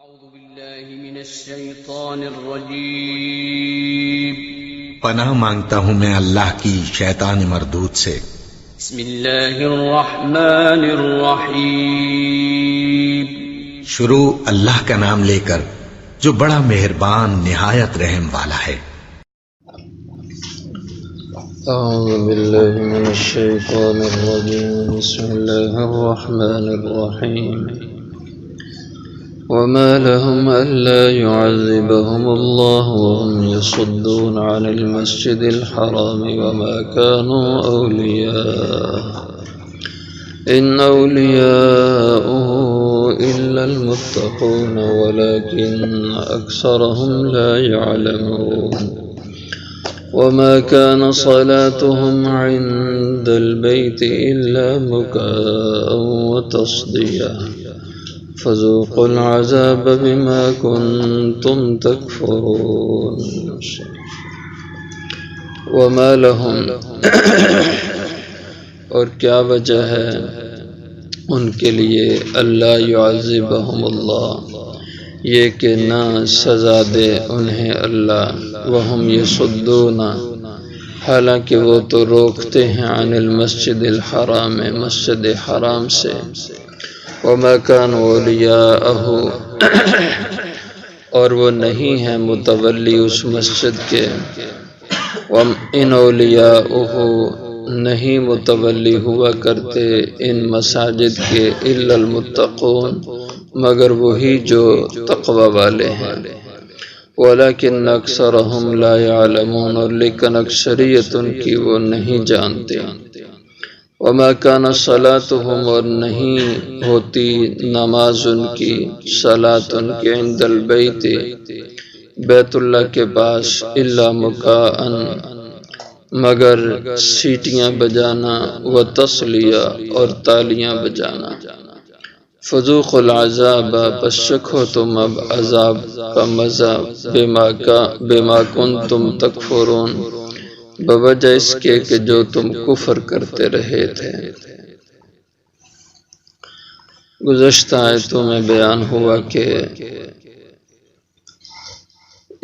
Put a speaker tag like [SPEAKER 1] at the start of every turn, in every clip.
[SPEAKER 1] أعوذ بالله من الشيطان الرجيم
[SPEAKER 2] پناہ مانگتا ہوں میں اللہ کی شیطان مردود سے۔
[SPEAKER 1] بسم الله الرحمن الرحيم
[SPEAKER 2] شروع اللہ کا نام لے کر جو بڑا مہربان نہایت رحم والا ہے۔
[SPEAKER 3] أعوذ بالله من الشيطان الرجيم بسم الله الرحمن الرحيم وما لهم ألا يعذبهم الله وهم يصدون عن المسجد الحرام وما كانوا أولياءه إن أولياؤه إلا المتقون ولكن أكثرهم لا يعلمون وما كان صلاتهم عند البيت إلا مكاء وتصديا فذوقوا العذاب بما كنتم تكفرون وما لهم اور کیا وجہ ہے ان کے لیے اللہ يعذبهم اللہ یہ کہ نہ سزا دے انہیں اللہ وہم یصدون حالانکہ وہ تو روکتے ہیں عن المسجد الحرام مسجد حرام سے وما كانوا اولیاءہ اور وہ نہیں ہیں متولی اس مسجد کے ان اولیاءہ نہیں متولی ہوا کرتے ان مساجد کے الا المتقون مگر وہی جو تقوی والے ہیں ولیکن اکثرهم لا يعلمون اور لیکن اکثریت ان کی وہ نہیں جانتے وما كان صلاتهم اور نہیں ہوتی نماز ان کی صلاۃ ان کی عند البیت بیت اللہ کے پاس الا مکاء مگر سیٹیاں بجانا و تصلیہ اور تالیاں بجانا فذوقوا العذاب پس چکھو تم اب عذاب کا مزہ بما کنتم تکفرون بوجہ اس کے کہ جو تم کفر کرتے رہے تھے۔ گزشتہ آیتوں میں بیان ہوا کہ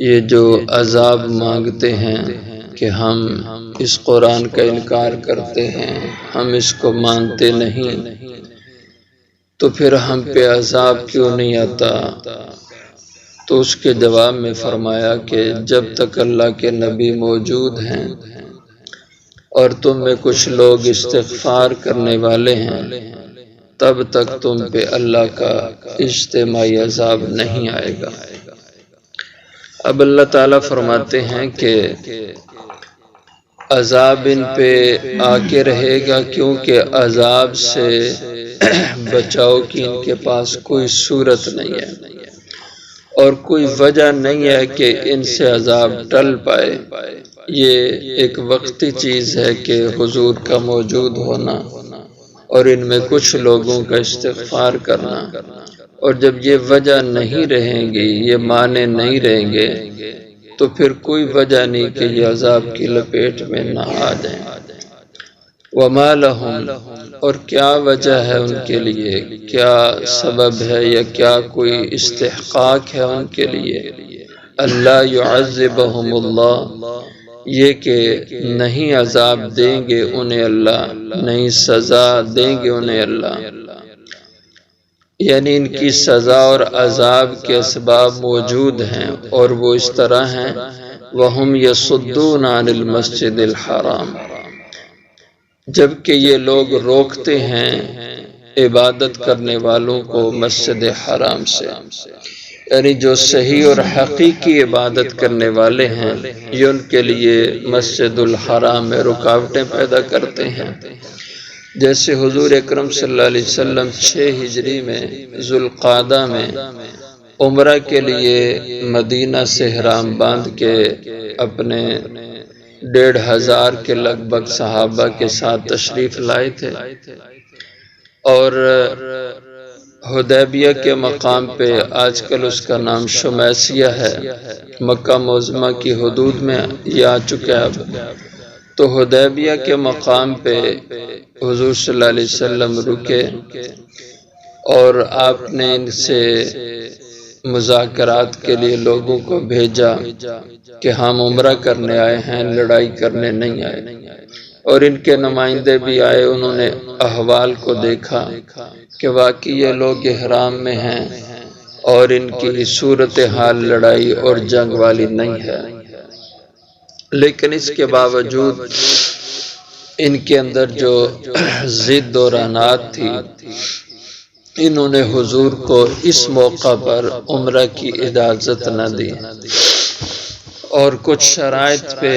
[SPEAKER 3] یہ جو عذاب مانگتے ہیں کہ ہم اس قرآن کا انکار کرتے ہیں ہم اس کو مانتے نہیں تو پھر ہم پہ عذاب کیوں نہیں آتا، تو اس کے جواب میں فرمایا کہ جب تک اللہ کے نبی موجود ہیں اور تم میں کچھ لوگ استغفار کرنے والے ہیں تب تک تم پہ اللہ کا اجتماعی عذاب نہیں آئے گا۔ اب اللہ تعالیٰ فرماتے ہیں کہ عذاب ان پہ آ کے رہے گا کیونکہ عذاب سے بچاؤ کی ان کے پاس کوئی صورت نہیں ہے اور کوئی وجہ نہیں ہے کہ ان سے عذاب ٹل پائے۔ یہ ایک وقتی چیز ہے کہ حضور کا موجود ہونا اور ان میں کچھ لوگوں کا استغفار کرنا، اور جب یہ وجہ نہیں رہیں گی یہ معنی نہیں رہیں گے تو پھر کوئی وجہ نہیں کہ یہ عذاب کی لپیٹ میں نہ آ جائیں۔ وما لهم اور کیا وجہ ہے ان کے لیے، کیا سبب ہے یا کیا کوئی استحقاق ہے ان کے لیے اللہ يعذبهم اللہ یہ کہ نہیں عذاب دیں گے انہیں اللہ، نہیں سزا دیں گے انہیں اللہ، یعنی ان کی سزا اور عذاب کے اسباب موجود ہیں اور وہ اس طرح ہیں وَهُمْ يَصُدُّونَ عَنِ الْمَسْجِدِ الْحَرَامِ جبکہ یہ لوگ روکتے ہیں عبادت کرنے والوں کو مسجد حرام سے، یعنی جو صحیح اور حقیقی عبادت کرنے والے ہیں یہ ان کے لیے مسجد الحرام میں رکاوٹیں پیدا کرتے ہیں۔ جیسے حضور اکرم صلی اللہ علیہ وسلم 6 ہجری میں ذوالقعدہ میں عمرہ کے لیے مدینہ سے احرام باندھ کے اپنے 1500 کے لگ بھگ صحابہ کے ساتھ تشریف لائے تھے اور حدیبیہ کے مقام پہ آج کل اس کا نام شمیسیہ ہے، مکہ معظمہ کی حدود میں یہ آ چکا ہے اب، تو حدیبیہ کے مقام پہ حضور صلی اللہ علیہ وسلم رکے اور آپ نے ان سے مذاکرات کے لیے لوگوں کو بھیجا کہ ہم عمرہ کرنے آئے ہیں، لڑائی کرنے نہیں آئے، اور ان کے نمائندے بھی آئے، انہوں نے احوال کو دیکھا کہ واقعی یہ لوگ احرام میں ہیں اور ان کی صورتحال لڑائی اور جنگ والی نہیں ہے، لیکن اس کے باوجود ان کے اندر جو ضد و رعنات تھی، انہوں نے حضور کو اس موقع پر عمرہ کی اجازت نہ دی اور کچھ شرائط پہ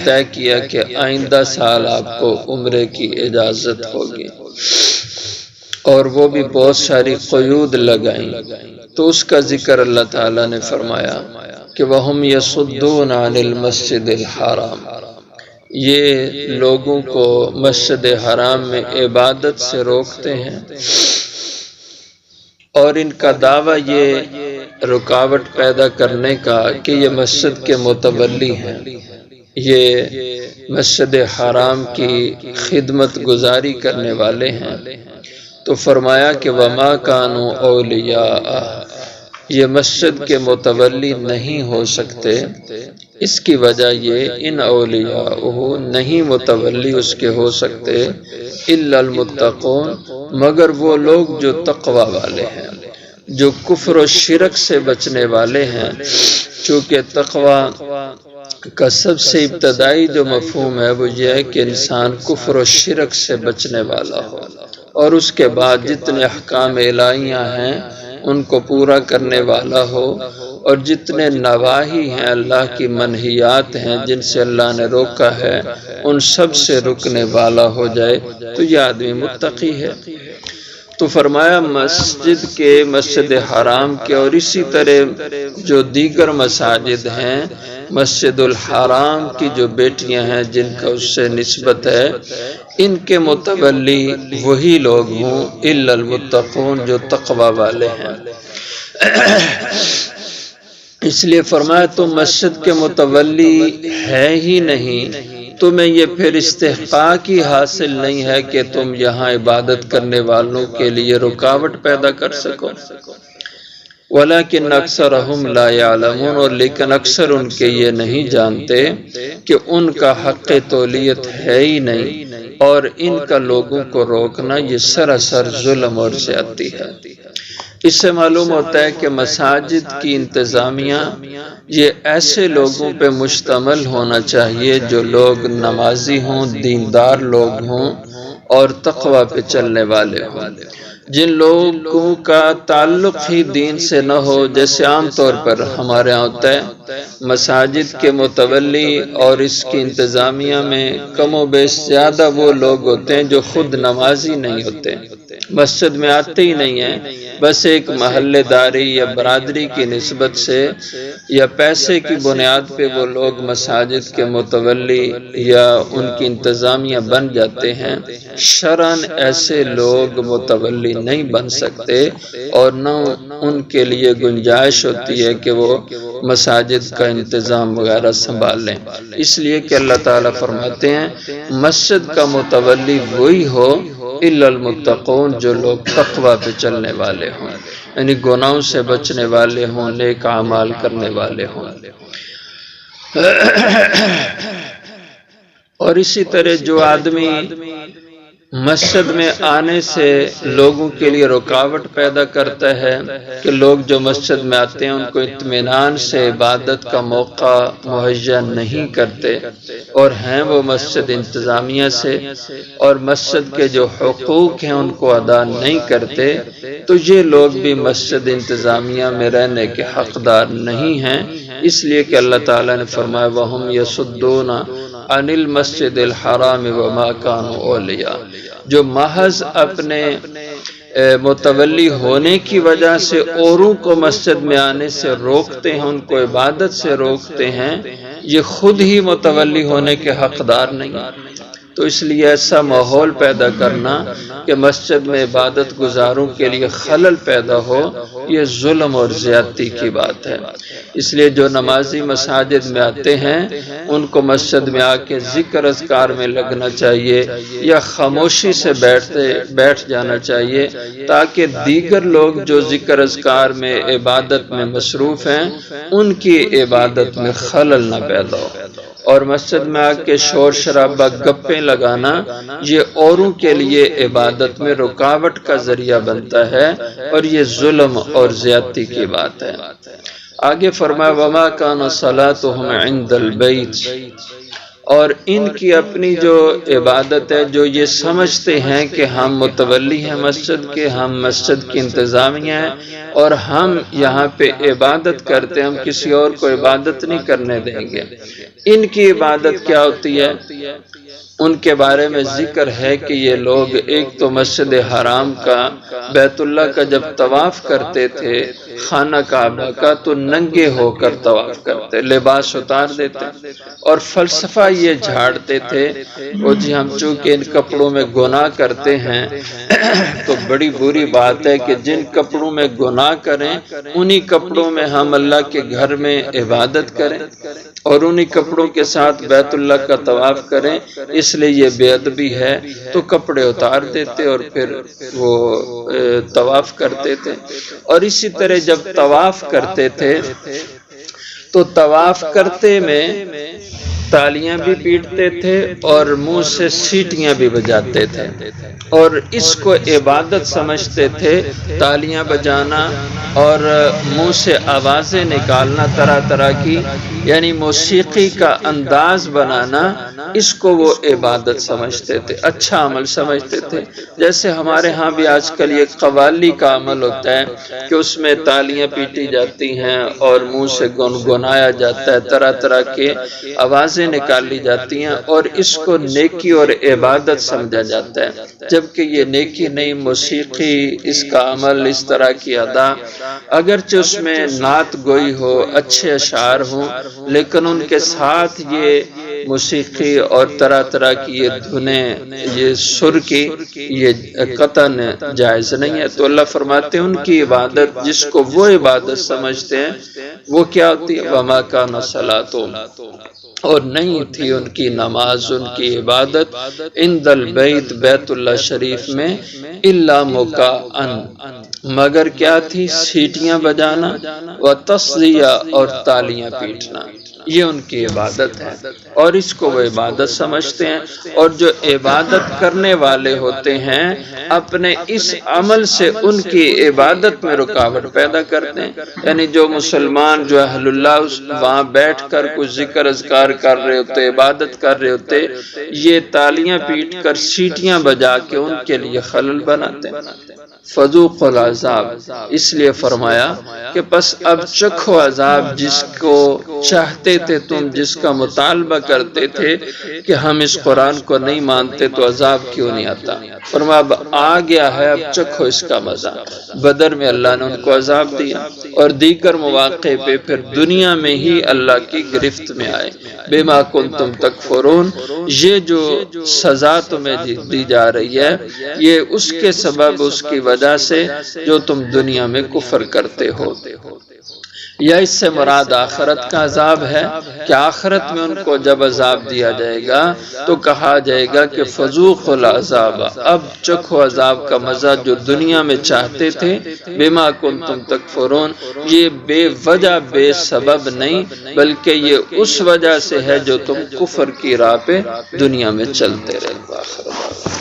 [SPEAKER 3] طے کیا کہ آئندہ سال آپ کو عمرے کی اجازت ہوگی، اور وہ بھی بہت ساری قیود لگائیں۔ تو اس کا ذکر اللہ تعالیٰ نے فرمایا کہ وَهُمْ يَصُدُّونَ عَنِ الْمَسْجِدِ الْحَرَامِ، یہ لوگوں کو مسجد حرام میں عبادت سے روکتے ہیں، اور ان کا دعویٰ یہ رکاوٹ پیدا کرنے کا کہ یہ مسجد کے متولی ہیں، یہ مسجد حرام کی خدمت گزاری کرنے والے ہیں۔ تو فرمایا کہ وَمَا كَانُوا أَوْلِيَاءَ، یہ مسجد کے متولی نہیں ہو سکتے، اس کی وجہ یہ ان اولیاء نہیں متولی اس کے ہو سکتے الا المتقون، مگر وہ لوگ جو تقوی والے ہیں، جو کفر و شرک سے بچنے والے ہیں، چونکہ تقوی کا سب سے ابتدائی جو مفہوم ہے وہ یہ ہے کہ انسان کفر و شرک سے بچنے والا ہو، اور اس کے بعد جتنے احکام الہیہ ہیں ان کو پورا کرنے والا ہو، اور جتنے نواہی ہیں اللہ کی منہیات ہیں جن سے اللہ نے روکا ہے ان سب سے رکنے والا ہو جائے تو یہ آدمی متقی ہے۔ تو فرمایا مسجد حرام کے اور اسی طرح جو دیگر مساجد ہیں، مسجد الحرام کی جو بیٹیاں ہیں جن کا اس سے نسبت ہے، ان کے متولی وہی لوگ ہوں الا المتقون، جو تقوی والے ہیں۔ اس لیے فرمایا تم مسجد کے متولی ہے ہی نہیں، تمہیں یہ پھر استحقاق ہی حاصل نہیں ہے کہ تم یہاں عبادت کرنے والوں کے لیے رکاوٹ پیدا کر سکو۔ وَلَكِنْ أَكْثَرَهُمْ لَا يَعْلَمُونَ، اور لیکن اکثر ان کے یہ نہیں جانتے کہ ان کا حق تولیت ہے ہی نہیں، اور ان کا لوگوں کو روکنا یہ سراسر ظلم اور زیادتی ہے۔ اس سے معلوم ہوتا ہے کہ مساجد کی انتظامیہ یہ ایسے لوگوں پہ مشتمل ہونا چاہیے جو لوگ نمازی ہوں، دیندار لوگ ہوں اور تقوی پہ چلنے والے ہوں۔ جن لوگوں کا تعلق ہی دین سے نہ ہو، جیسے عام طور پر ہمارے یہاں ہوتا ہے، مساجد کے متولی اور اس کی انتظامیہ میں کم و بیش زیادہ وہ لوگ ہوتے ہیں جو خود نمازی نہیں ہوتے، مسجد میں آتے ہی نہیں ہیں، بس ایک محلے داری یا برادری کی نسبت سے یا پیسے کی بنیاد پہ وہ لوگ مساجد کے متولی یا ان کی انتظامیہ بن جاتے ہیں۔ شرعاً ایسے لوگ متولی نہیں بن سکتے، اور نہ ان کے لیے گنجائش ہوتی ہے کہ وہ مساجد کا انتظام وغیرہ سنبھال لیں، اس لیے کہ اللہ تعالیٰ فرماتے ہیں مسجد کا متولی وہی ہو الا المتقون، جو لوگ تقوی پہ چلنے والے ہوں، یعنی گناہوں سے بچنے والے ہوں، نیک اعمال کرنے والے ہوں۔ اور اسی طرح جو آدمی مسجد میں آنے سے لوگوں کے لیے رکاوٹ پیدا کرتا ہے کہ لوگ جو مسجد میں آتے ہیں ان کو اطمینان سے عبادت کا موقع مہیا نہیں کرتے، اور ہیں وہ مسجد انتظامیہ سے، اور مسجد کے جو حقوق ہیں ان کو ادا نہیں کرتے، تو یہ لوگ بھی مسجد انتظامیہ میں رہنے کے حقدار نہیں ہیں، اس لیے کہ اللہ تعالیٰ نے فرمایا وَهُمْ يَصُدُّونَ عَنِ الْمَسْجِدِ الْحَرَامِ وَمَا كَانُوا أَوْلِيَاءَ، جو محض اپنے متولی ہونے کی وجہ سے اوروں کو مسجد میں آنے سے روکتے ہیں، ان کو عبادت سے روکتے ہیں، یہ خود ہی متولی ہونے کے حقدار نہیں، تو اس لیے ایسا ماحول پیدا کرنا کہ مسجد میں عبادت گزاروں کے لیے خلل پیدا ہو، یہ ظلم اور زیادتی کی بات ہے۔ اس لیے جو نمازی مساجد میں آتے ہیں ان کو مسجد میں آ کے ذکر اذکار میں لگنا چاہیے یا خاموشی سے بیٹھ جانا چاہیے، تاکہ دیگر لوگ جو ذکر اذکار میں عبادت میں مصروف ہیں ان کی عبادت میں خلل نہ پیدا ہو۔ اور مسجد میں آ کے شور شرابہ گپیں لگانا یہ اوروں کے لیے عبادت میں رکاوٹ کا ذریعہ بنتا ہے اور یہ ظلم اور زیادتی کی بات ہے۔ آگے فرمایا وما کان صلاتهم عند البیت، اور ان کی اپنی جو عبادت ہے، جو یہ سمجھتے ہیں کہ ہم متولی ہیں مسجد کے، ہم مسجد کی انتظامیہ ہیں اور ہم یہاں پہ عبادت کرتے ہیں، ہم کسی اور کو عبادت نہیں کرنے دیں گے۔ ان کی عبادت کیا ہوتی ہے؟ ان کے بارے میں ذکر ہے کہ یہ لوگ ایک تو مسجد حرام کا، بیت اللہ کا جب طواف کرتے تھے خانہ کعبہ کا، تو ننگے ہو کر طواف کرتے، لباس اتار دیتے اور فلسفہ یہ جھاڑتے تھے وہ جی ہم چونکہ ان کپڑوں میں گناہ کرتے ہیں تو بڑی بری بات ہے کہ جن کپڑوں میں گناہ کریں انہی کپڑوں میں ہم اللہ کے گھر میں عبادت کریں اور انہی کپڑوں کے ساتھ بیت اللہ کا طواف کریں، اس لیے یہ بے ادبی ہے۔ تو کپڑے اتار دیتے اور پھر وہ طواف کرتے تھے۔ اور اسی طرح جب طواف کرتے تھے تو طواف کرتے میں تالیاں بھی پیٹتے تھے اور منہ سے سیٹیاں بھی بجاتے تھے اور اس کو عبادت سمجھتے تھے، تالیاں بجانا اور منہ سے آوازیں نکالنا طرح طرح کی، یعنی موسیقی کا انداز بنانا، اس کو وہ عبادت سمجھتے تھے، اچھا عمل سمجھتے تھے۔ جیسے ہمارے ہاں بھی آج کل یہ قوالی کا عمل ہوتا ہے کہ اس میں تالیاں پیٹی جاتی ہیں اور منہ سے گنگنایا جاتا ہے، طرح طرح کے آوازیں نکالی جاتی ہیں اور اس کو نیکی اور عبادت سمجھا جاتا ہے، جبکہ یہ نیکی نہیں، موسیقی، اس کا عمل، اس طرح کی ادا، اگرچہ اس میں نعت گوئی ہو، اچھے اشعار ہوں، لیکن ان کے ساتھ یہ موسیقی اور طرح طرح کی یہ دھنیں، یہ سر کی، یہ قطعاً جائز نہیں ہے۔ تو اللہ فرماتے ہیں ان کی عبادت جس کو وہ عبادت سمجھتے ہیں وہ کیا ہوتی ہے؟ وما کان صلاتهم، اور نہیں تھی ان کی نماز، ان کی عبادت عند البیت، بیت اللہ شریف میں، الا مکاءً، مگر کیا تھی؟ سیٹیاں بجانا، وتصدیہ، اور تالیاں پیٹنا، یہ ان کی عبادت ہے اور اس کو وہ عبادت سمجھتے ہیں۔ اور جو عبادت کرنے والے ہوتے ہیں اپنے اس عمل سے ان کی عبادت میں رکاوٹ پیدا کرتے ہیں، یعنی جو مسلمان، جو اہل اللہ وہاں بیٹھ کر کچھ ذکر اذکار کر رہے ہوتے، عبادت کر رہے ہوتے، یہ تالیاں پیٹ کر سیٹیاں بجا کے ان کے لیے خلل بناتے ہیں۔ فذوقوا العذاب، اس لیے فرمایا کہ پس اب چکھو عذاب، جس کو چاہتے تھے تم، جس کا مطالبہ کرتے تھے کہ ہم اس قرآن کو نہیں مانتے تو عذاب کیوں نہیں آتا؟ فرمایا اب آ گیا ہے، اب چکھو اس کا مزہ۔ بدر میں اللہ نے ان کو عذاب دیا اور دیگر مواقع پہ پھر دنیا میں ہی اللہ کی گرفت میں آئے۔ بما کنتم تکفرون، یہ جو سزا تمہیں دی جا رہی ہے یہ اس کے سبب، اس کی وجہ سے جو تم دنیا میں کفر کرتے ہو۔ یا اس سے مراد آخرت کا عذاب ہے کہ آخرت میں ان کو جب عذاب دیا جائے گا تو کہا جائے گا کہ فذوقوا العذاب، اب چکھو عذاب کا مزہ جو دنیا میں چاہتے تھے، بما کنتم تکفرون، یہ بے وجہ بے سبب نہیں بلکہ یہ اس وجہ سے ہے جو تم کفر کی راہ پہ دنیا میں چلتے رہے۔